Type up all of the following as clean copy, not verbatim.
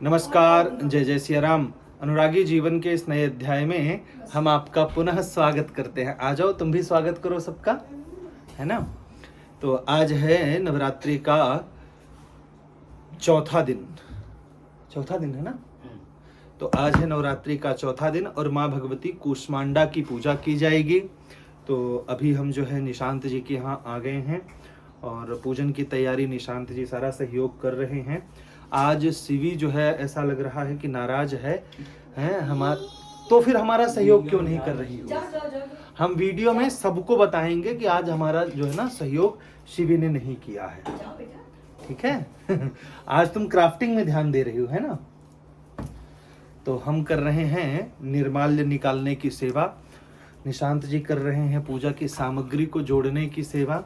नमस्कार, जय जय सिया राम। अनुरागी जीवन के इस नए अध्याय में हम आपका पुनः स्वागत करते हैं। आ जाओ, तुम भी स्वागत करो सबका, है ना। तो आज है नवरात्रि का चौथा दिन है ना। तो आज है नवरात्रि का चौथा दिन और माँ भगवती कूष्मांडा की पूजा की जाएगी। तो अभी हम जो है निशांत जी के यहाँ आ गए हैं और पूजन की तैयारी निशांत जी सारा सहयोग कर रहे हैं। आज शिवी जो है ऐसा लग रहा है कि नाराज है तो फिर हमारा सहयोग क्यों नहीं कर रही हो। हम वीडियो में सबको बताएंगे कि आज हमारा जो है ना सहयोग शिवी ने नहीं किया है, ठीक है। आज तुम क्राफ्टिंग में ध्यान दे रही हो, है ना। तो हम कर रहे हैं निर्माल्य निकालने की सेवा, निशांत जी कर रहे हैं पूजा की सामग्री को जोड़ने की सेवा,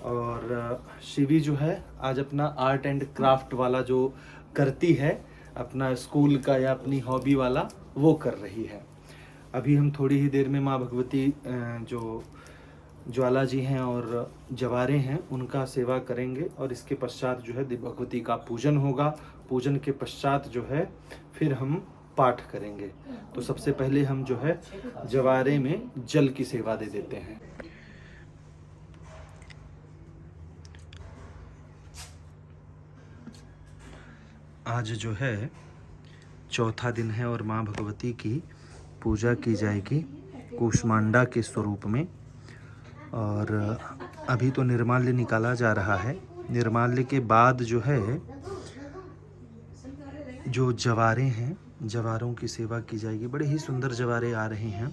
और शिवी जो है आज अपना आर्ट एंड क्राफ्ट वाला जो करती है, अपना स्कूल का या अपनी हॉबी वाला, वो कर रही है। अभी हम थोड़ी ही देर में माँ भगवती जो ज्वाला जी हैं और जवारे हैं उनका सेवा करेंगे और इसके पश्चात जो है भगवती का पूजन होगा। पूजन के पश्चात जो है फिर हम पाठ करेंगे। तो सबसे पहले हम जो है जवारे में जल की सेवा दे देते हैं। आज जो है चौथा दिन है और माँ भगवती की पूजा की जाएगी कूष्मांडा के स्वरूप में। और अभी तो निर्माल्य निकाला जा रहा है। निर्माल्य के बाद जो है जो जवारे हैं, जवारों की सेवा की जाएगी। बड़े ही सुंदर जवारे आ रहे हैं,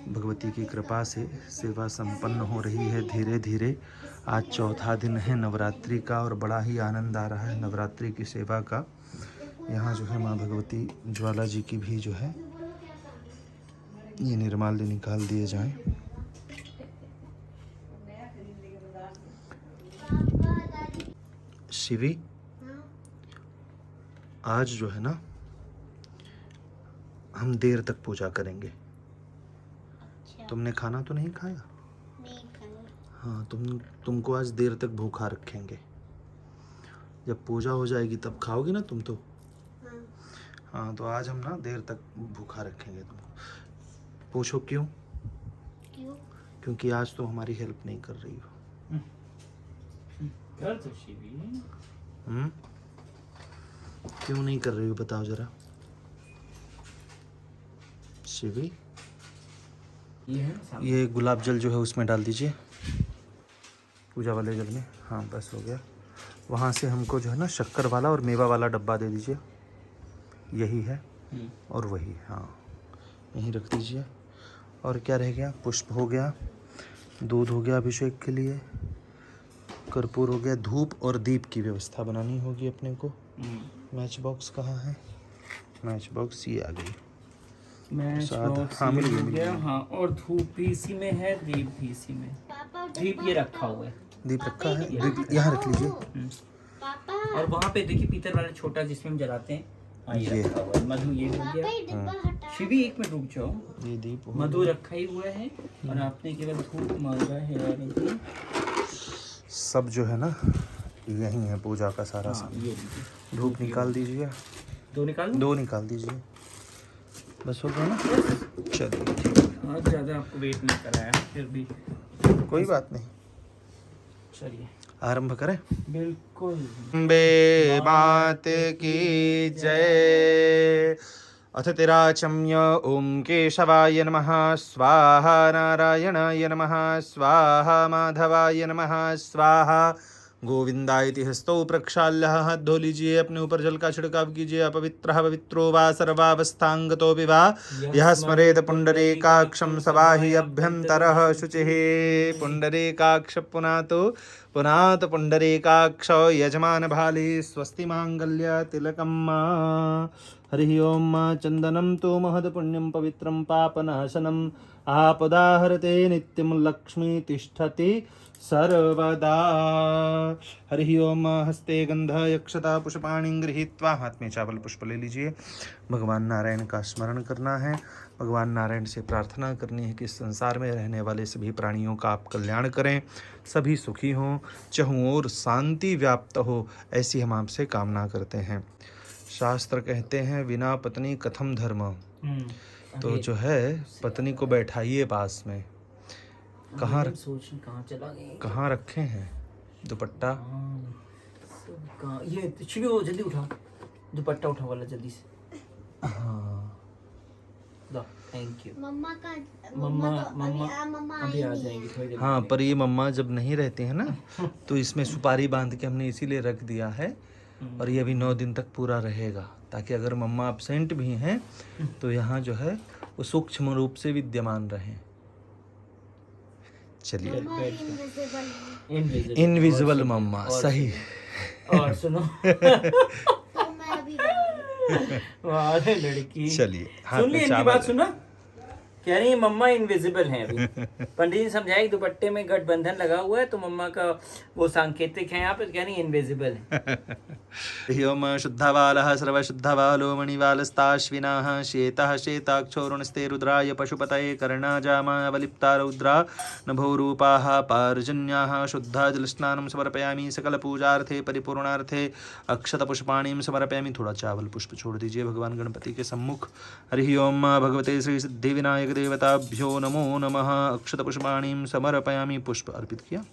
भगवती की कृपा से सेवा संपन्न हो रही है धीरे धीरे। आज चौथा दिन है नवरात्रि का और बड़ा ही आनंद आ रहा है नवरात्रि की सेवा का। यहाँ जो है माँ भगवती ज्वाला जी की भी जो है ये निर्माल्य निकाल दिए जाएं। शिवी, आज जो है ना हम देर तक पूजा करेंगे। तुमने खाना तो नहीं खाया? नहीं खाया। हाँ, तुमको आज देर तक भूखा रखेंगे। जब पूजा हो जाएगी तब खाओगी ना तुम तो। हाँ, तो आज हम ना देर तक भूखा रखेंगे तुमको। पूछो क्यों? क्योंकि आज तो हमारी हेल्प नहीं कर रही हो। कर तो शिवी। क्यों नहीं कर रही हो बताओ जरा। शिवी, ये गुलाब जल जो है उसमें डाल दीजिए, पूजा वाले जल में। हाँ बस हो गया। वहाँ से हमको जो है ना शक्कर वाला और मेवा वाला डब्बा दे दीजिए। यही है और वही, हाँ यहीं रख दीजिए। और क्या रह गया? पुष्प हो गया, दूध हो गया अभिषेक के लिए, कर्पूर हो गया, धूप और दीप की व्यवस्था बनानी होगी अपने को। मैच बॉक्स कहाँ है? मैच बॉक्स ये आ गई। हाँ मिल गया। हाँ, और धूप भी इसी में है, दीप भी इसी में। दीप ये रखा हुआ है। दीप रखा है, दीप यहाँ रख लीजिए। और वहाँ पे देखिए पीतल वाला छोटा जिसमें हम जलाते हैं, हाँ ये रखा हुआ है। मधु ये हो गया। शिवी एक मिनट रुक जाओ, ये दीप मधु रखा ही हुआ है और आपने केवल धूप मांगा है। सब जो है ना यही है पूजा का सारा सामान। धूप निकाल दीजिए। दो निकाल दीजिए। बस हो गया ना। चलिए ठीक है। आज ज़्यादा आपको वेट नहीं कराया, फिर भी कोई बात नहीं। चलिए आरंभ करें। बिल्कुल। अम्बे मात की जय। अथ तिराचम्य ओम केशवाय नमः स्वाहा, नारायणाय नमः स्वाहा, माधवाय नमः स्वाहा, गोविंदाय हस्तौ प्रक्षाल्य। हाथ धो लीजिए, अपने ऊपर जल का छिड़काव कीजिए। अपवित्रः पवित्रो वा सर्वावस्थांगतो विवा यः स्मरेत पुंडरीकाक्षं सवाहि अभ्यंतरः शुचिः। पुंडरीकाक्ष पुनात पुंडरीकाक्ष यजमान भाली स्वस्ति मांगल्य तिलकम्। हरि ओम। चंदनं तु महद पुण्यं पवित्रं पापनाशनम् आपदाहरते नित्यं लक्ष्मी तिष्ठति सर्वदा। हरि ओम। हस्ते गंध यक्षता पुष्पाणि गृहीत्वा, हाथ में चावल पुष्प ले लीजिए। भगवान नारायण का स्मरण करना है। भगवान नारायण से प्रार्थना करनी है कि संसार में रहने वाले सभी प्राणियों का आप कल्याण करें, सभी सुखी हों, चहुं ओर शांति व्याप्त हो, ऐसी हम आपसे कामना करते हैं। शास्त्र कहते हैं बिना पत्नी कथम धर्म। तो अरे, जो है पत्नी को बैठाइए पास में। कहाँ अरे, सोच कहाँ चला गए। कहाँ रखे हैं दुपट्टा? ये शिवी वो जल्दी उठाओ, दुपट्टा उठाओ वाला जल्दी से। हाँ थैंक यू। मम्मा का मम्मा मम्मा अभी आ जाएंगी थोड़ी देर हाँ, में। पर ये मम्मा जब नहीं रहती है ना तो इसमें सुपारी बांध के हमने इसीलिए रख दिया है। और ये अभी 9 दिन तक पूरा रहेगा, ताकि अगर मम्मा अब्सेंट भी हैं तो यहाँ जो है वो सूक्ष्म रूप से विद्यमान रहें। चलिए, इनविजिबल मम्मा, सही। और सुनो तो मैं अभी वाह लड़की, चलिए, हाथ सुन ली में इनकी चावल बात है। सुना, कह रही है मम्मा इनविजिबल है अभी। पंडित जी समझाया कि दुपट्टे में गठबंधन लगा हुआ है तो मम्मा का वो सांकेतिक है, यहाँ पे कह रही इनविजिबल है। ह्योम शुद्धवालः सर्वशुद्धवालो मणिवालस्ताश्विनाः श्वेतः श्वेताक्षोरुणस्ते रुद्राय पशुपतये कर्णाजामावलिप्ता रौद्रा नभोरूपाः पार्जन्याः। शुद्धा जलस्नानं समर्पयामि सकलपूजार्थे परिपूर्णार्थे अक्षतपुष्पाणिं समर्पयामि। थोड़ा चावल पुष्प छोड़ दीजिए भगवान गणपति के सम्मुख। हरि ओम भगवते श्री सिद्धिविनायक देवताभ्यो नमो नमः। अक्षतपुष्पाणिं समर्पयामि। पुष्प अर्पित किया।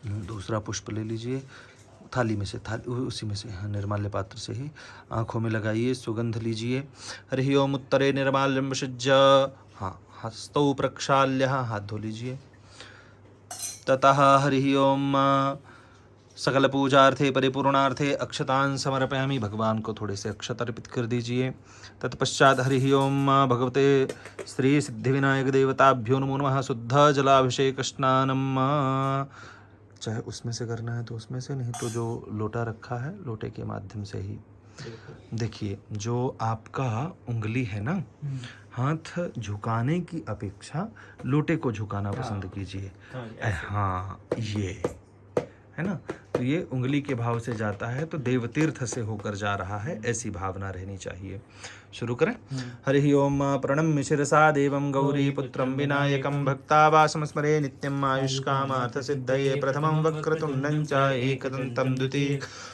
दूसरा पुष्प ले लीजिए थाली में से, थाली उसी में से, हाँ, निर्माल्य पात्र से ही। आँखों में लगाइए, सुगंध लीजिए। हरि ओम उत्तरे निर्माल्यं विसृज्य, हाँ, हस्तौ प्रक्षाल्य, हाथ धो लीजिए। ततः हरि ओम सकल पूजार्थे परिपूर्णार्थे अक्षतान् समर्पयामि। भगवान को थोड़े से अक्षत अर्पित कर दीजिए। तत्पश्चात हरि ओम भगवते श्री सिद्धिविनायक देवताभ्यो नमो नमः। शुद्ध जलाभिषेक स्नानम, चाहे उसमें से करना है तो उसमें से, नहीं तो जो लोटा रखा है लोटे के माध्यम से ही। देखिए, जो आपका उंगली है ना, हाथ झुकाने की अपेक्षा लोटे को झुकाना पसंद कीजिए। हाँ, ये है ना, तो ये उंगली के भाव से जाता है तो देवतीर्थ से होकर जा रहा है, ऐसी भावना रहनी चाहिए। शुरू करें। हरि ओम प्रणम्य शिरसा देवं गौरी पुत्रं विनायकं भक्तावासं स्मरे नित्यं आयुष्कामार्थ सिद्धये। प्रथमं वक्रतुण्डं च एकदन्तं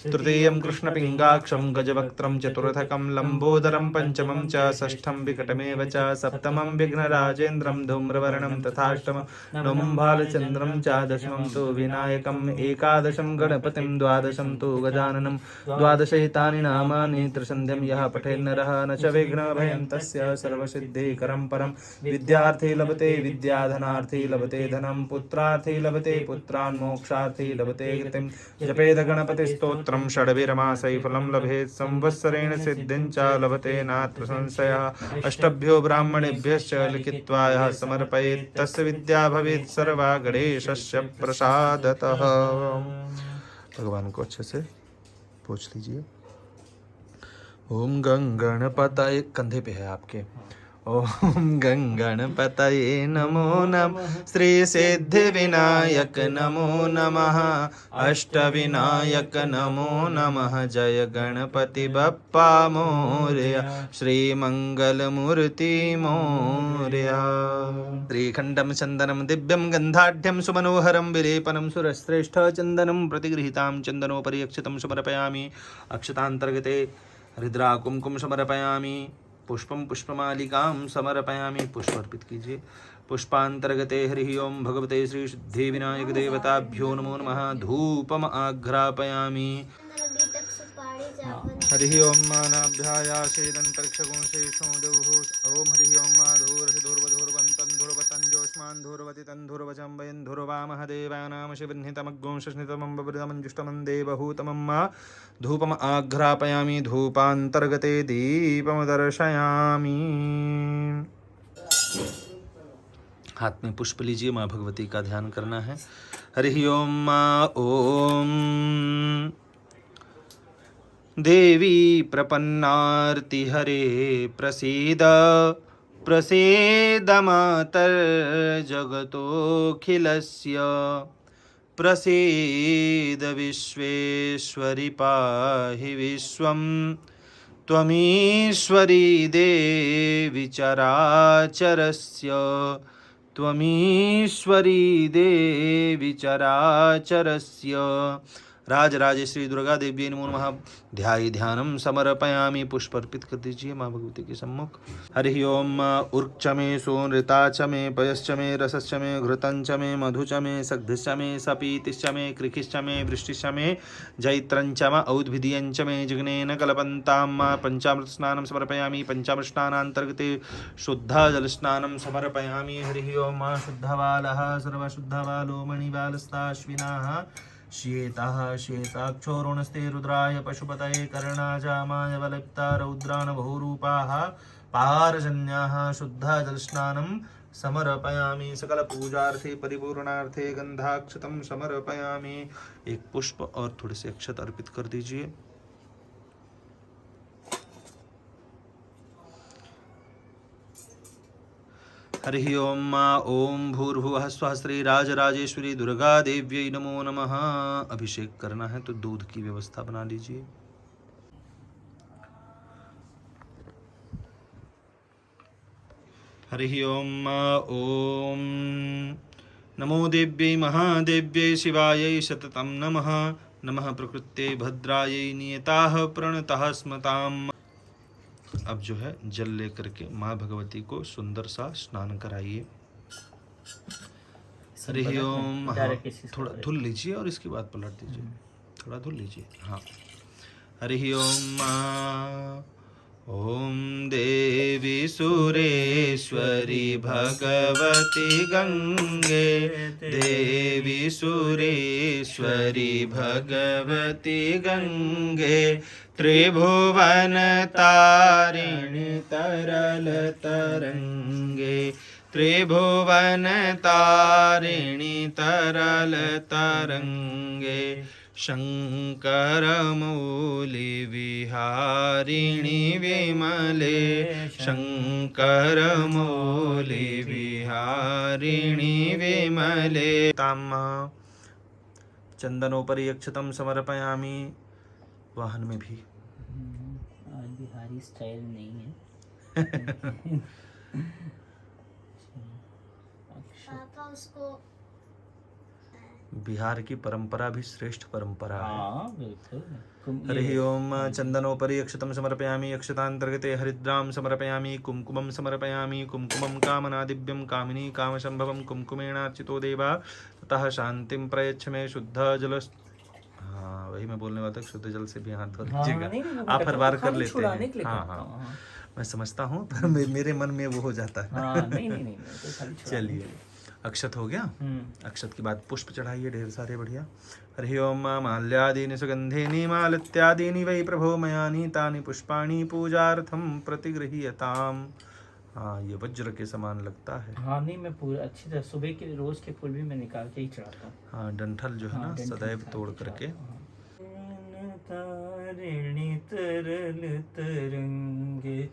तृतीयं कृष्णपिङ्गाक्षं गजवक्त्रं चतुर्थकं लम्बोदरं पंचमं च षष्ठं विकटमेव च सप्तमं विघ्नराजेन्द्रं धूम्रवर्णं तथाष्टमं नवमं भालचन्द्रं च दशमं तु विनायकम् एकादशं गणपतिं द्वादशं तु गजाननं द्वादशैतानि नामानि त्रिसन्ध्यं यः पठेन्नरः न च विघ्नभयं तस्य सर्वसिद्धिकरं परं। विद्यार्थी लभते विद्याधनार्थी लभते धनं पुत्रार्थी लभते पुत्रान् मोक्षार्थी लभते गतिं। जपेद गणपतिस्तोत्रं षड्भिर्मासै फलं लभेत् संवत्सरेण सिद्धिं च लभते नात्र संशयः। अष्टभ्यो ब्राह्मणेभ्यश्च लिखित्वा यः समर्पयेत् तस्य विद्या भवेत् सर्वा गणेशस्य प्रसादतः। भगवान को अच्छे से पूछ लीजिए। ओम गणपतये, कंधे पे है आपके। ओम गणपतये नमो नमः। श्री सिद्धि विनायक नमो नमः। अष्टविनायक नमो नमः। जय गणपति बप्पा मोरया। श्री मंगल मूर्ति मोरया। श्रीखंडम चंदनम दिव्यम गंधाढ्यम सुमनोहरम विलेपनम सुरश्रेष्ठ चंदनम प्रतिगृहीतां चंदनोपरि अक्षतं समर्पयामि। अक्षतांतर्गते हरिद्रा कुमकुम समर्पयामि। पुष्पम पुष्पमालिकां समर्पयामि। पुष्प अर्पित कीजिए। पुष्पांतर्गते हरि ओम भगवते श्री सिद्धि विनायक देवताभ्यो नमो नमः। धूपम आघ्रापयामि। हरि ओम मानाभ्यायासेदंतरिक्षगुंशेषो देवः। ओम हरि ओम माधुरधुर्वधुर्वन्तं धुर्वतं जोष्मान् धुर्वतितं धुर्वचं वयं धुर्वामः देवानां शिवन्नितमग्गुंशस्नितमं बवृतमं देवहूतमं मा। धूपम आघ्रापयामि। धूपांतर्गते दीपम दर्शयामि। हाथ में पुष्प लीजिए। माँ भगवती का ध्यान करना है। हरि ओम ओम देवी प्रपन्नार्ति हरे प्रसीद प्रसीद मातर्जगतोऽखिलस्य। प्रसीद विश्वेश्वरि पाहि विश्वं। त्वमीश्वरी देवी चराचरस्य। त्वमीश्वरी देवी चराचरस्य। राजराजेश्वरी दुर्गा देवी नमो नमः। ध्यानम समर्पयामि, पुष्प अर्पित कर दीजिए माँ भगवती के सम्मुख। हरि ओम उर्च मे सोनृता च मे पयश्च मे रसश्च मे घृतंच मे मधुच मे सग्धिश्च मे सपीतिश्च मे कृखिश्च मे वृष्टिश्च मे जैत्रंच म औद्भिदीयंच मे जिग्नेन कल्पन्तां पंचामृत स्नानं समर्पयामि। पंचामृत स्नानान्तर्गते शुद्धजलस्नानं समर्पयामि। हरि ओम शुद्धबालः सर्वशुद्धबालो मणिबालस्ताश्विनाः श्वेताः श्वेताक्षोरुणस्ते रुद्राय पशुपतये कर्णाजामाय बलिप्ता रौद्रान् बहुरूपाः पारजन्याः शुद्धजलस्नानं समर्पयामि। सकल पूजार्थे परिपूर्णार्थे गंधाक्षतं समर्पयामि। एक पुष्प और थोड़े से अक्षत अर्पित कर दीजिए। हरि ओम ओम भूर्भुवः स्वः श्री राजराजेश्वरी दुर्गा देव्यै नमो नमः। अभिषेक करना है तो दूध की व्यवस्था बना लीजिए। हरि ओम ओम नमो देव्यै महादेव्यै शिवायै सततं नमः। नमः प्रकृते भद्रायै नियताः प्रणतः स्मताम्। अब जो है जल लेकर के माँ भगवती को सुंदर सा स्नान कराइए। हरि ओम। हाँ, थोड़ा धुल लीजिए और इसके बाद पलट दीजिए। थोड़ा धुल लीजिए। हाँ। हरि ओम। ओम देवी सुरेश्वरी भगवती गंगे, देवी सुरेश्वरी भगवती गंगे, त्रिभुवन तारिणी तरल तरंगे, त्रिभुवन तारिणी तरल तरंगे, शंकर मौली विहारिणी विमले, शंकर मौली विहारिणी विमले। ताम चंदनोपरि अक्षतं समर्पयामि। वाहन में भी आज बिहारी स्टाइल नहीं है। पापा उसको बिहार की परंपरा भी श्रेष्ठ परंपरा है। हाँ बिल्कुल। हरि ओम चंदनोपरि अक्षतं समर्पयामि। अक्षतांतर्गते हरिद्रां समर्पयामि। कुमकुमं समर्पयामि। कुमकुमं कामनादिव्यं कामिनी कामसंभवं कुमकुमेनार्चितो देवा ततः शांतिं प्रयच्छ मे। शुद्ध जल, हाँ वही मैं बोलने वाला था, शुद्ध जल से भी हाथ धो लीजिएगा। आप हर बार कर लेते हैं। हाँ हाँ मैं समझता हूँ, पर मेरे मन में वो हो जाता है। नहीं चलिए अक्षत हो गया। अक्षत के बाद पुष्प चढ़ाइए ढेर सारे बढ़िया। हरि ओम माल्यादीनि सुगंधीनि मालत्यादीनि वै प्रभो मया नीतानि पुष्पाणि पूजार्थं प्रतिगृह्यताम्। हाँ ये वज्र के समान लगता है। हाँ नहीं मैं पूरा अच्छी तरह सुबह के रोज के फूल भी मैं निकाल के ही चढ़ाता हूँ। हाँ डंठल जो है ना सदैव तोड़ करके। तारिणी तरल तरंगे,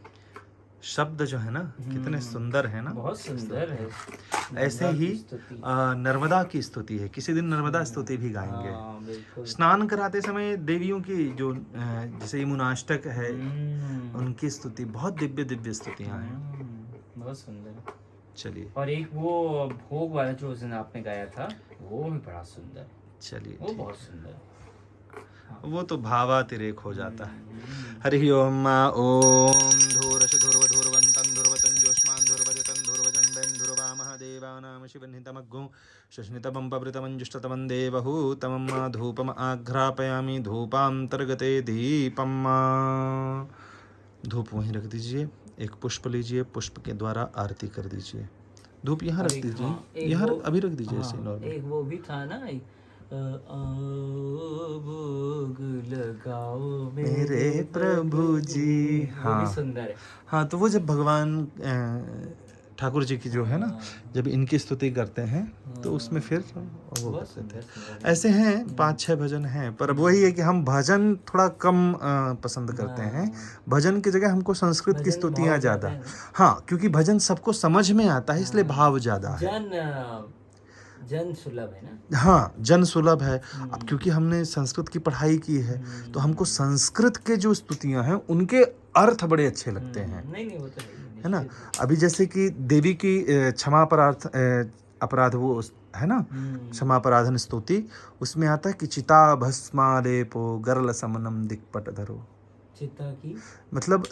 शब्द जो है ना कितने सुंदर है ना, बहुत सुंदर है। ऐसे ही नर्मदा की स्तुति है। किसी दिन नर्मदा स्तुति भी गाएंगे। स्नान कराते समय देवियों की जो जैसे यमुनाष्टक है उनकी स्तुति, बहुत दिव्य दिव्य स्तुतियां हैं, बहुत सुंदर। चलिए और एक वो भोग वाला जो उस दिन आपने गाया था वो भी बड़ा सुंदर। चलिए वो बहुत सुंदर, वो तो भावातिरेक हो जाता है। हरि ओम ओम धूरश ध्रुव ध्रुवंतं ध्रुवतं जोष्मान् ध्रुवजतं ध्रुवजन्देन ध्रुवा महादेवानां शिवनितमग्गो शश्नितमं पवृतमञ्जुष्टतमं देवहूतमं धूपम् आघ्रापयामि। धूपांतर्गते दीपम। धूप वहीं रख दीजिए। एक पुष्प लीजिए, पुष्प के द्वारा आरती कर दीजिए। धूप यहाँ रख दीजिए, यहाँ अभी रख दीजिए ऐसे नॉर्मल। एक वो भी था ना, भोग लगाओ मेरे प्रभु जी। हाँ सुंदर है। हाँ तो वो जब भगवान ठाकुर जी की जो है ना, जब इनकी स्तुति करते हैं तो उसमें फिर वो करते थे। ऐसे हैं 5-6 भजन हैं, पर वही है कि हम भजन थोड़ा कम पसंद करते हैं। भजन की जगह हमको संस्कृत की स्तुतियाँ ज़्यादा। हाँ क्योंकि भजन सबको समझ में आता है, इसलिए भाव ज़्यादा है। जन सुलभ है ना। हाँ जन सुलभ है। अब क्योंकि हमने संस्कृत की पढ़ाई की है तो हमको संस्कृत के जो स्तुतियां हैं उनके अर्थ बड़े अच्छे लगते हैं। नहीं वो तो है ना। अभी जैसे कि देवी की क्षमा अपराध वो है ना, क्षमापराधन स्तुति, उसमें आता है कि चिता भस्मालेपो गरल समनम दिक्पट धरो। चिता की मतलब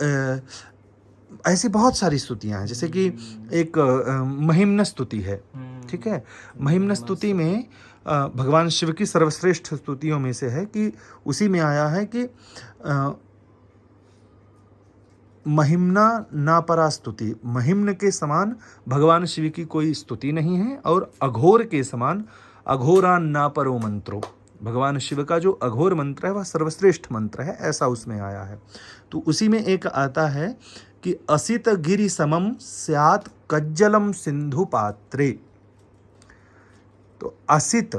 ऐसी बहुत सारी स्तुतियां हैं, जैसे कि एक महिम्न स्तुति है, ठीक है। महिम्न स्तुति में भगवान शिव की सर्वश्रेष्ठ स्तुतियों में से है कि उसी में आया है कि महिम्ना ना परा स्तुति, महिम्न के समान भगवान शिव की कोई स्तुति नहीं है, और अघोर के समान अघोरा ना परो मंत्रो, भगवान शिव का जो अघोर मंत्र है वह सर्वश्रेष्ठ मंत्र है, ऐसा उसमें आया है। तो उसी में एक आता है कि असित गिरि समम स्यात् कज्जलम सिंधु पात्रे। तो असित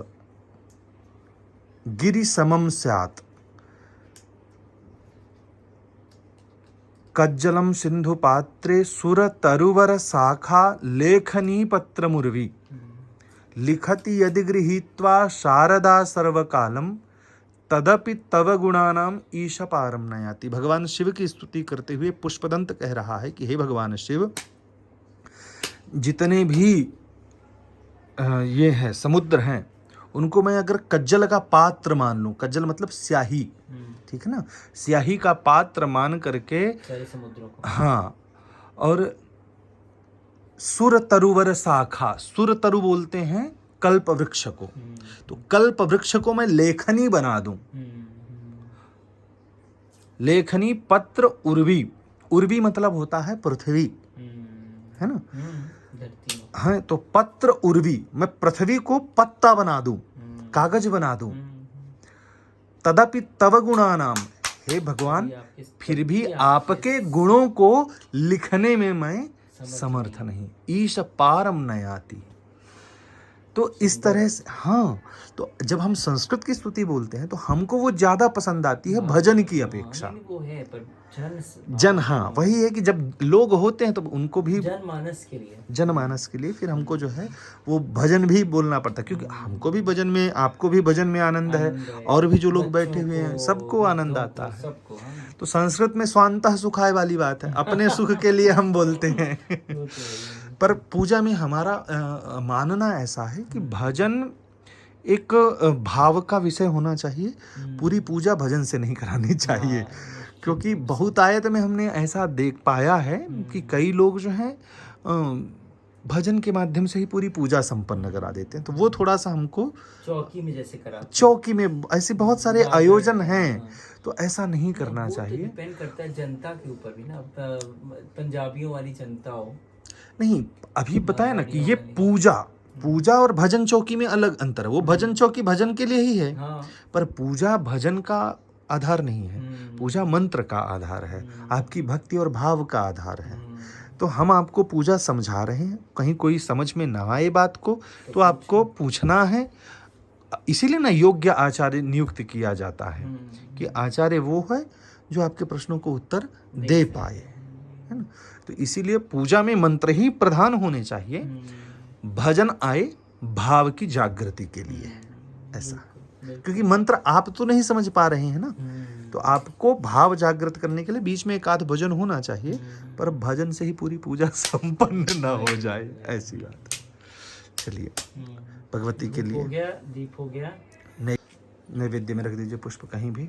गिरि समम स्यात् कज्जलम सिंधु पात्रे सुर तरुवर शाखा लेखनी पत्र मुर्वी लिखति यदि गृहीत्वा शारदा सर्वकालम तदपि तव गुणानाम ईश पारम नयाति। भगवान शिव की स्तुति करते हुए पुष्पदंत कह रहा है कि हे भगवान शिव, जितने भी ये हैं समुद्र हैं, उनको मैं अगर कज्जल का पात्र मान लूं, कज्जल मतलब स्याही, ठीक है ना, स्याही का पात्र मान करके सारे समुद्रों को, हाँ, और सुर तरुवर शाखा, सुर तरु बोलते हैं कल्प वृक्ष को, तो कल्प वृक्ष को मैं लेखनी बना दूं, लेखनी पत्र उर्वी, उर्वी मतलब होता है पृथ्वी, है ना, हाँ, तो पत्र उर्वी, मैं पृथ्वी को पत्ता बना दूं, कागज बना दूं, तदपि तव गुणानाम, हे भगवान फिर भी आपके गुणों को लिखने में मैं समर्थ नहीं, ईश पारम नयाति। तो इस तरह से, हाँ, तो जब हम संस्कृत की स्तुति बोलते हैं तो हमको वो ज्यादा पसंद आती है भजन की अपेक्षा। वो है पर जन, हाँ, वही है कि जब लोग होते हैं तो उनको भी जनमानस के लिए फिर हमको जो है वो भजन भी बोलना पड़ता है, क्योंकि हमको भी भजन में, आपको भी भजन में आनंद है, और भी जो लोग बैठे हुए हैं सबको आनंद आता है। तो संस्कृत में स्वांतः सुखाय वाली बात है, अपने सुख के लिए हम बोलते हैं। पर पूजा में हमारा मानना ऐसा है कि भजन एक भाव का विषय होना चाहिए, पूरी पूजा भजन से नहीं करानी चाहिए, क्योंकि बहुत आयत में हमने ऐसा देख पाया है कि कई लोग जो हैं भजन के माध्यम से ही पूरी पूजा संपन्न करा देते हैं, तो वो थोड़ा सा हमको चौकी में जैसे करा, चौकी में ऐसे बहुत सारे आयोजन हैं, तो ऐसा नहीं करना चाहिए। डिपेंड करता है जनता के ऊपर भी ना, पंजाबियों वाली जनता हो, नहीं, अभी बताया ना कि ये पूजा और भजन चौकी में अलग अंतर है। वो भजन चौकी भजन के लिए ही है, पर पूजा भजन का आधार नहीं है, पूजा मंत्र का आधार है, आपकी भक्ति और भाव का आधार है। तो हम आपको पूजा समझा रहे हैं, कहीं कोई समझ में ना आए बात को तो आपको पूछना है, इसीलिए ना योग्य आचार्य नियुक्त किया जाता है कि आचार्य वो है जो आपके प्रश्नों को उत्तर दे पाए, है ना। तो इसीलिए पूजा में मंत्र ही प्रधान होने चाहिए, भजन आए भाव की जागृति के लिए, ऐसा, क्योंकि मंत्र आप तो नहीं समझ पा रहे हैं ना, तो आपको भाव जागृत करने के लिए बीच में एक आध भजन होना चाहिए, पर भजन से ही पूरी पूजा संपन्न ना हो जाए, ऐसी बात है। चलिए, भगवती के लिए दीप हो गया, नैवेद्य में रख दीजिए पुष्प कहीं भी,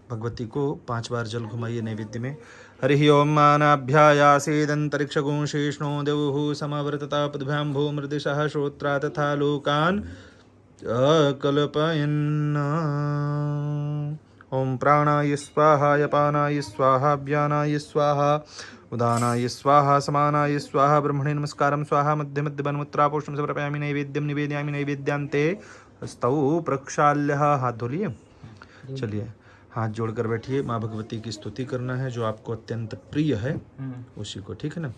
भगवती को 5 बार जल घुमाइए नैवेद्य में। हरि ओम मानाभ्यायासेदंतरिक्षगुं शेष्णो देवुः समवर्तता पद्भ्यां भो मृदिशः श्रोत्रा तथा लोकान् कल्पयन्। ओम प्राणाय स्वाहा, अपानाय स्वाहा, व्यानाय स्वाहा, उदानाय स्वाहा, समानाय स्वाहा, ब्रह्मणे नमस्कारं स्वाहा, मध्य मध्य वनमुत्रापोषणं समर्पयामि, नैवेद्यं निवेदयामि, नैवेद्यान्ते हस्तौ प्रक्षाल्य। हाथ धो लिए, चलिए हाथ जोड़कर बैठिए, माँ भगवती की स्तुति करना है, जो आपको अत्यंत प्रिय है उसी को, ठीक है ना।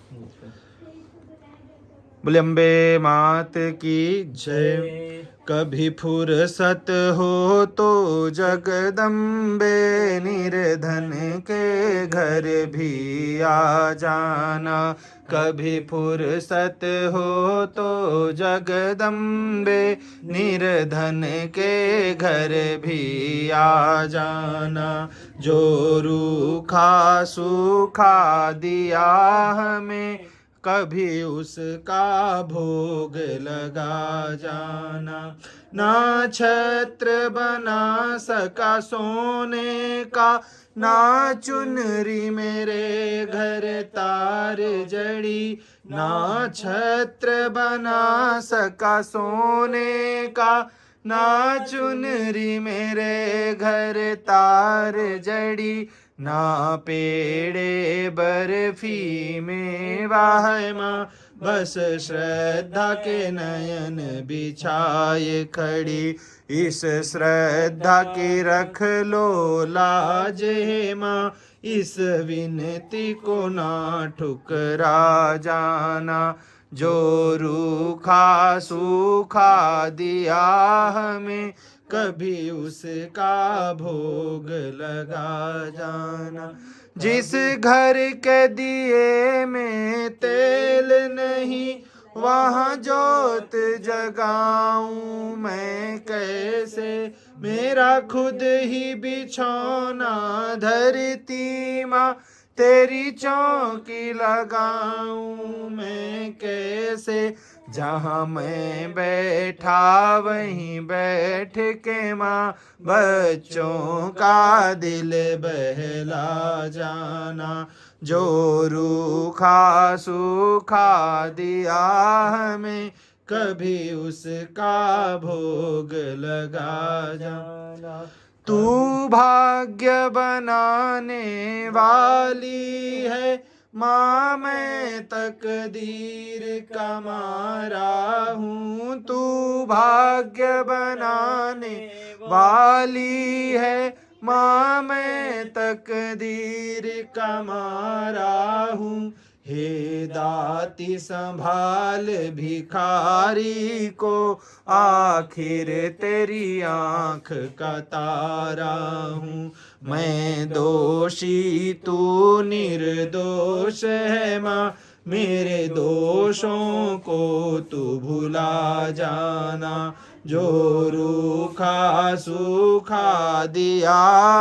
बोले अम्बे मात की जय। कभी फुर्सत हो तो जगदम्बे निर्धन के घर भी आ जाना, कभी फुर्सत हो तो जगदम्बे निर्धन के घर भी आ जाना। जो रूखा सूखा दिया हमें कभी उसका भोग लगा जाना। ना छत्र बना सका सोने का, ना चुनरी मेरे घर तार जड़ी, ना छत्र बना सका सोने का, ना चुनरी मेरे घर तार जड़ी, ना पेड़े बर्फी में वाह माँ, बस श्रद्धा के नयन बिछाए खड़ी, इस श्रद्धा की रख लो लाज हे माँ, इस विनती को ना ठुकरा जाना। जो रूखा सूखा दिया हमें, कभी उसका भोग लगा जाना। जिस घर के दिए में तेल नहीं, वहाँ जोत जगाऊं मैं कैसे, मेरा खुद ही बिछौना धरती माँ, तेरी चौकी लगाऊं मैं कैसे, जहाँ मैं बैठा वहीं बैठ के माँ, बच्चों का दिल बहला जाना। जो रूखा सूखा दिया हमें, कभी उसका भोग लगा जाना। तू भाग्य बनाने वाली है माँ, मैं तकदीर का मारा हूँ। तू भाग्य बनाने वाली है माँ, मैं तकदीर का मारा हूँ। हे दाती संभाल भिखारी को, आखिर तेरी आँख का तारा हूँ। मैं दोषी तू निर्दोष है माँ, मेरे दोषों को तू भुला जाना। जो रूखा सूखा दिया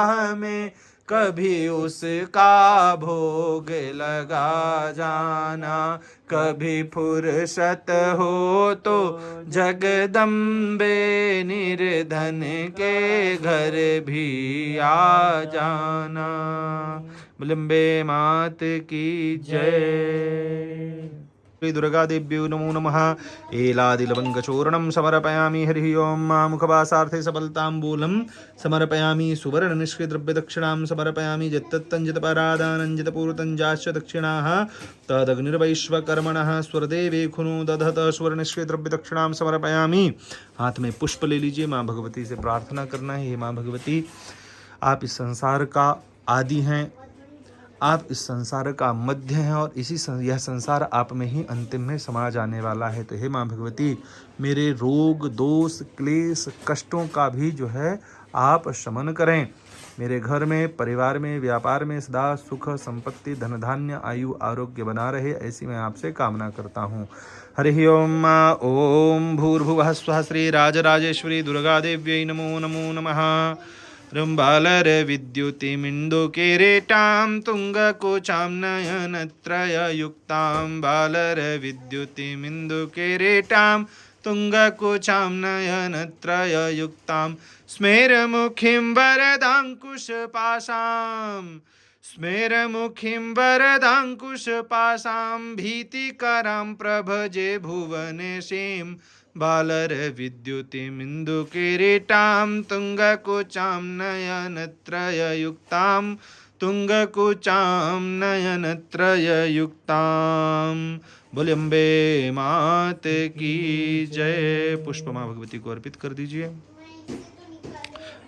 हमें, कभी उसका भोग लगा जाना। कभी फुर्सत हो तो जगदम्बे निर्धन के घर भी आ जाना। विलंबे मात की जय। श्री दुर्गा देव्यो नमो नमः। एलादिलवंगचूर्णं समर्पयामि। हरिः ओं। मां मुखवासार्थे सबलताम्बूलं समर्पयामि। सुवर्ण निष्कृद्रव्यदक्षिणां समर्पयामि। जत्तत्तञ्जतपरादानञ्जतपूर्वतञ्जाश्च दक्षिणाः तदग्निर्वैश्वकर्मणः स्वरदेवे खुनो दधत। सुवर्ण निष्कृद्रव्यदक्षिणां समर्पयामि। हाथ में पुष्प ले लीजिए। माँ भगवती से प्रार्थना करना है, हे माँ भगवती, आप इस संसार का आदि हैं, आप इस संसार का मध्य हैं और यह संसार आप में ही अंतिम में समा जाने वाला है। तो हे माँ भगवती, मेरे रोग दोष क्लेश कष्टों का भी जो है आप शमन करें। मेरे घर में, परिवार में, व्यापार में सदा सुख संपत्ति धन धान्य आयु आरोग्य बना रहे, ऐसी मैं आपसे कामना करता हूँ। हरि ओम। ओम भूर्भुवः स्वः श्री राजराजेश्वरी दुर्गा देव्यै नमो नमो नमः। रंबालर विद्युतिमिन्दुकिरीटां तुङ्गकुचां नयनत्रययुक्तां बालर विद्युतिमिन्दुकिरीटां तुङ्गकुचां नयनत्रययुक्तां स्मेरमुखीं वरदाङ्कुशपाशां स्मेरमुखीं वरदाङ्कुशपाशां भीतिकरां प्रभजे भुवनेशीं बालर विद्युतिमिन्दुकिरीटां तुङ्गकुचां नयनत्रययुक्तां तुङ्गकुचां नयनत्रययुक्तां। बोले अम्बे मात की जय। पुष्प माँ भगवती को अर्पित कर दीजिए।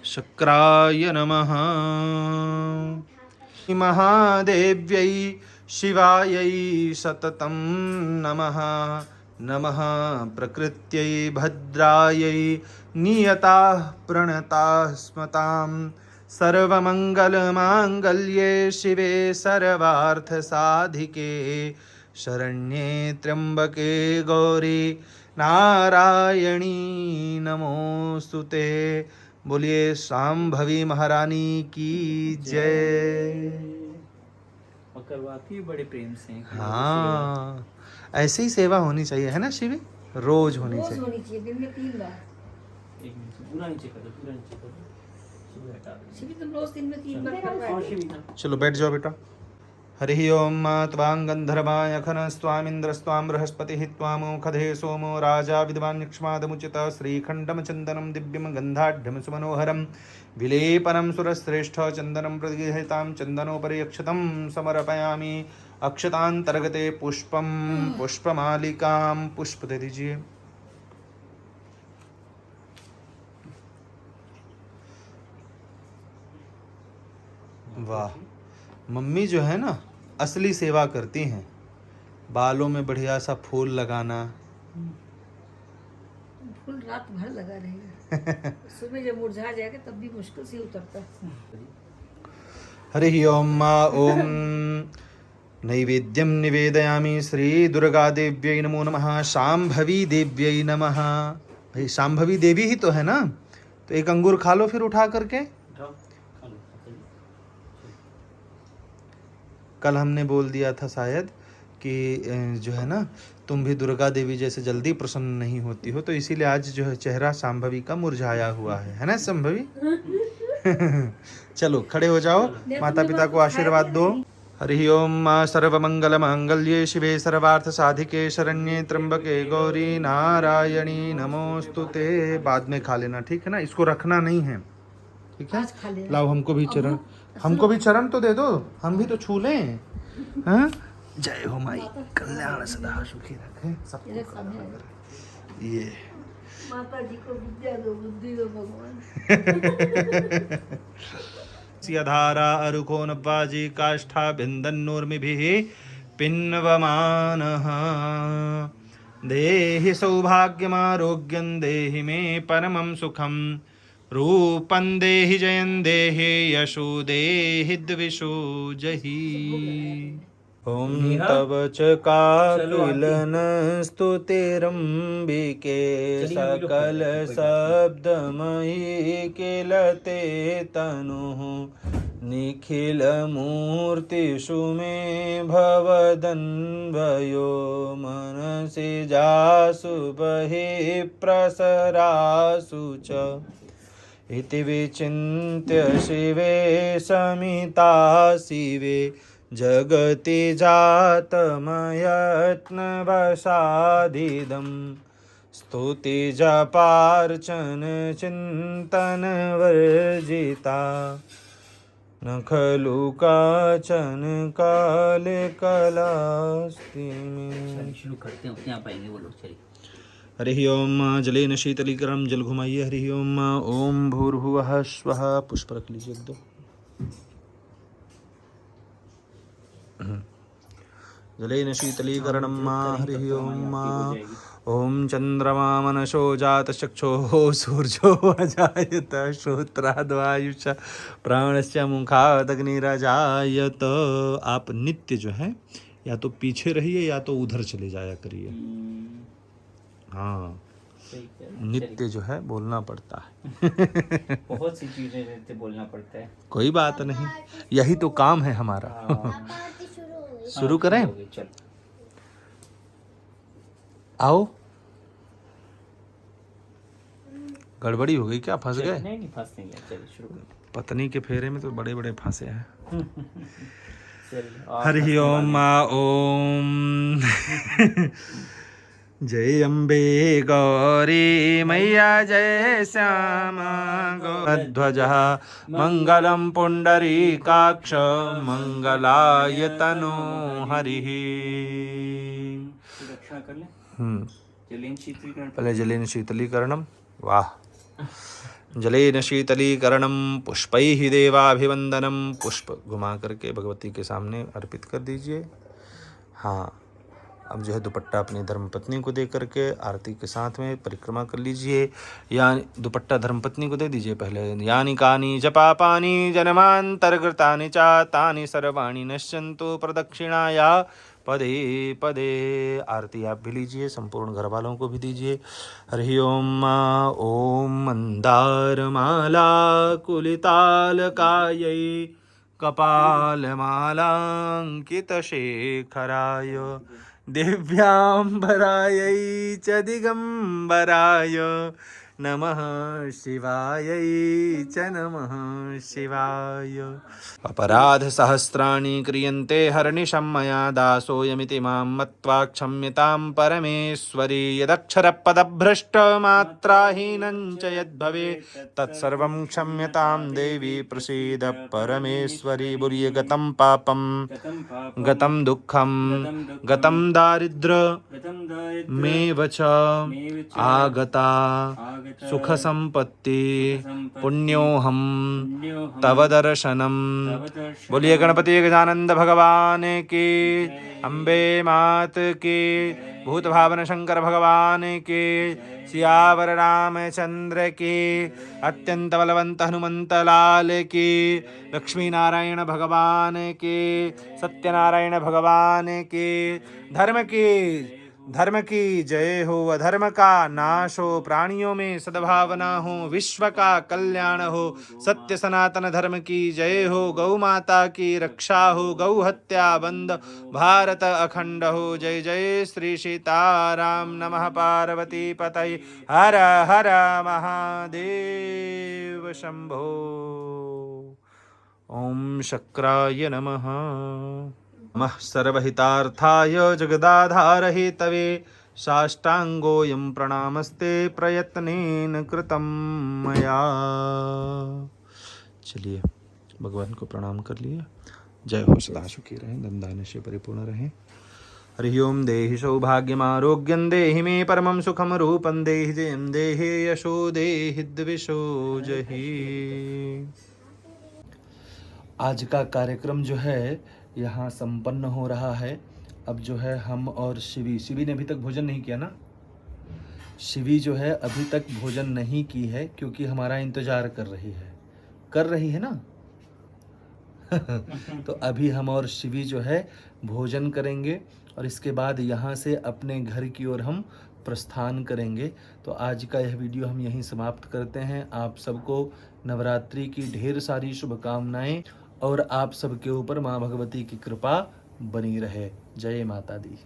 शक्राय नमः। महादेव्यै शिवायै सततं नमः। नमः प्रकृत्यै भद्रायै नियताः प्रणताः स्मतां। सर्वमङ्गलमाङ्गल्ये शिवे सर्वार्थसाधिके शरण्ये त्र्यम्बके गौरी नारायणी नमोस्तुते। बोलिए शांभवी महारानी की जय। और करवाती है बड़े प्रेम से। हाँ, ऐसे ही सेवा होनी चाहिए, है ना शिवी? रोज होनी रोज चाहिए। होनी चाहिए, दिन में 3 बार। एक मिनट से पूरा नीचे कर दो, पूरा नीचे कर दो, शिवी हटा दो। शिवी तुम रोज दिन में 3 बार करवाया और करो। शिवी था। चलो बैठ जाओ बेटा। हरि ओम त्वां गंधर्वाय खनस्त्वामिन्द्रस्त्वां बृहस्पतिः त्वामोखधे सोमो राजा विद्वान् यक्ष्मादमुचित श्रीखण्डं चन्दनं दिव्यं गन्धाढ्यं सुमनोहरं विलेपनं सुरश्रेष्ठ चन्दनं प्रतिगृहीतां चन्दनोपरि अक्षतं समर्पयामि। अक्षतान्तर्गते पुष्पं पुष्पमालिकां पुष्प दे दीजिए। वाह, मम्मी जो है ना असली सेवा करती हैं। बालों में बढ़िया सा फूल लगाना। फूल रात भर लगा रहेगा, सुबह जब मुरझा जाएगा तब भी मुश्किल से उतरता है। हरि ओम ओम नैवेद्यं निवेदयामि श्री दुर्गा देव्यै नमो नमः। शांभवी देव्यै नमः। भाई शांभवी देवी ही तो है ना, तो एक अंगूर खा लो फिर उठा करके। उठाओ, खा लो, खा लो। कल हमने बोल दिया था शायद कि जो है ना तुम भी दुर्गा देवी जैसे जल्दी प्रसन्न नहीं होती हो, तो इसीलिए आज जो है चेहरा शांभवी का मुरझाया हुआ है ना शांभवी? चलो खड़े हो जाओ, माता पिता को आशीर्वाद दो। हरि ओम सर्वमंगल मांगल्ये शिवे सर्वार्थ साधिके शरण्ये त्र्यंबके गौरी नारायणी नमोस्तुते। बाद में खा लेना, ठीक है ना? इसको रखना नहीं है, ठीक है? आज खा लेना। लाओ हमको भी चरण, हमको भी चरण तो दे दो, हम भी तो छू लें। हाँ? जय हो माई, कल्याण सदा सुखी रखे सबको। इधर सामने ये माता जी को विद्या दो, बुद्धि दो भगवान। धारा अरुको नवाजी काष्ठा बिंदन्नूर्मिभिः पिन्वमानः। देहि सौभाग्यमारोग्यं देहि मे परमं सुखं। रूपं देहि जयं देहि यशो देहि द्विषो जहि। ओम तव च काकिलन स्तुतिरंबिके सकल शब्दमयी किलते तनुः। निखिल मूर्तिषु मे भवदन्वयो मनसि जासु बहिः प्रसरासु च। इति विचिन्त्य शिवे समिता शिवे जगति जातमयत्नवशादिदं। स्तुति जपार्चन चिन्तन वर्जिता न खलु काचन काले कलास्ति मे। शुरू करते हैं, अपने आप आएंगे वो लोग। चलिए। हरि ओम जलेन शीतलीकरण, जल घुमाइए। हरि ओम ओम भूर्भुवः स्वः। पुष्प रख लीजिए एक दो। जलेन शीतलीकरणं हरि ओम। ओम चंद्रमा मनसो जात चक्षुः सूर्यो अजायत श्रोत्राद्वायुष प्राणस्य मुखादग्निरजायत। आप नित्य जो है या तो पीछे रहिए या तो उधर चले जाया करिए। हाँ, नित्य जो है बोलना पड़ता है। बहुत सी चीजें नित्य बोलना पड़ता है। कोई बात नहीं, यही तो काम है हमारा। आरती शुरू हो गई। शुरू करें? चल। आओ। गड़बड़ी हो गई क्या? फंस गए? नहीं नहीं, फंस नहीं गया। चलिए शुरू करें। पत्नी के फेरे में तो बड़े बड़े फंसे हैं। चलिए। और हरि ओम ओम। जय अम्बे गौरी मैया जय श्यामा गौध्वजः मंगलम पुंडरीकाक्ष मंगलाय तनो हरिः। रक्षा कर ले। जलेन शीतलीकरण। पहले जलेन शीतलीकरणम। वाह। जलेन शीतलीकरणम पुष्पैः देवाभिवंदनम। पुष्प घुमा करके भगवती के सामने अर्पित कर दीजिए। हाँ, अब जो है दुपट्टा अपनी धर्मपत्नी को दे करके आरती के साथ में परिक्रमा कर लीजिए। या दुपट्टा धर्मपत्नी को दे दीजिए पहले। यानि कानि च पापानि जन्मान्तर्गतानि च तानि सर्वाणि नश्यन्तु प्रदक्षिणाया पदे पदे। आरती आप भी लीजिए, संपूर्ण घर वालों को भी दीजिए। हरि ओम ओम मंदारमाला कुलितालकायै कपालमालाङ्कितशेखराय दिव्याम्बरायै च दिगम्बराय नमः शिवायै च नमः शिवाय। अपराधसहस्राणि क्रियन्ते हरनिशं मया दासोऽयमिति मां मत्वा क्षम्यतां परमेश्वरी। यदक्षरपदभ्रष्टमात्राहीनं च यद्भवेत् तत्सर्वं क्षम्यतां देवी प्रसीद परमेश्वरी। बुर्यगतं पापं गतं दुःखं गतं दारिद्र्य मेव च आगता सुख संपत्ति पुण्योहम तव दर्शनम। बोलिए गणपति गजानंद भगवान की, अम्बे मात की, भूत भावन शंकर भगवान की, सियावर रामचंद्र की, अत्यंत बलवंत हनुमंत लाल की, लक्ष्मी नारायण भगवान की, सत्यनारायण भगवान की, धर्म की जय हो, अधर्म का नाश हो, प्राणियों में सद्भावना हो, विश्व का कल्याण हो, सत्य सनातन धर्म की जय हो, गौ माता की रक्षा हो, गौ हत्या बंद, भारत अखंड हो। जय जय श्री सीताराम। नमः पार्वती पतये, हर हर महादेव शंभो। ओम शक्राय नमः। नमः सर्वहितार्थाय जगदाधार हेतवे, साष्टांगोऽयं प्रणामस्ते प्रयत्नेन कृतं मया। चलिए भगवान को प्रणाम कर लिए। जय हो, सदा सुखी रहें, धन धान्य से परिपूर्ण रहें। हरि ओम। देहि सौभाग्यमारोग्यं देहि मे परमं सुखं रूपं देहि जयं देहि यशो देहि द्विषो जहि। आज का कार्यक्रम जो है यहाँ संपन्न हो रहा है। अब जो है हम और शिवी ने अभी तक भोजन नहीं किया ना। शिवी जो है अभी तक भोजन नहीं की है क्योंकि हमारा इंतजार कर रही है ना। तो अभी हम और शिवी जो है भोजन करेंगे और इसके बाद यहाँ से अपने घर की ओर हम प्रस्थान करेंगे। तो आज का यह वीडियो हम यहीं समाप्त करते हैं। आप सबको नवरात्रि की ढेर सारी शुभकामनाएं और आप सबके ऊपर माँ भगवती की कृपा बनी रहे। जय माता दी।